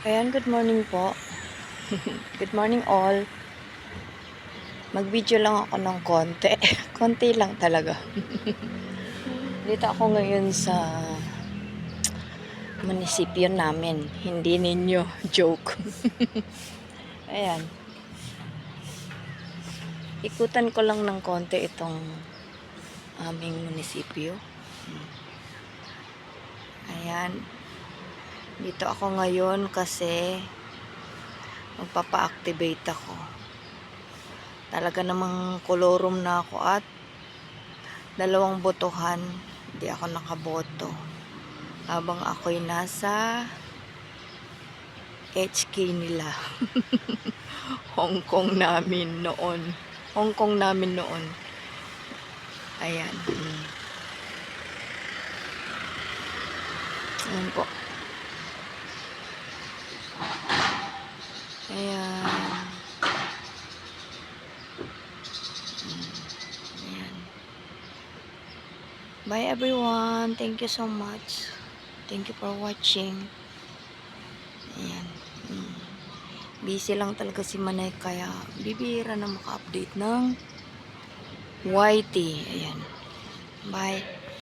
Ayan, good morning po. Good morning all. Mag-video lang ako ng konti. Konti lang talaga. Dito ako ngayon sa munisipyo namin. Hindi ninyo. Joke. Ayan. Ikutan ko lang ng konti itong aming munisipyo. Ayan. Dito ako ngayon kasi magpapa-activate ako. Talaga namang kolorum na ako at 2 botohan. Hindi ako nakaboto. Habang ako'y nasa HK nila. Hong Kong namin noon. Hong Kong namin noon. Ayan. Ayan po. Ayan. Ayan. Bye everyone. Thank you so much. Thank you for watching. Ayan. Busy lang talaga si Manay kaya bibihira na maka-update ng YT. Ayan. Bye.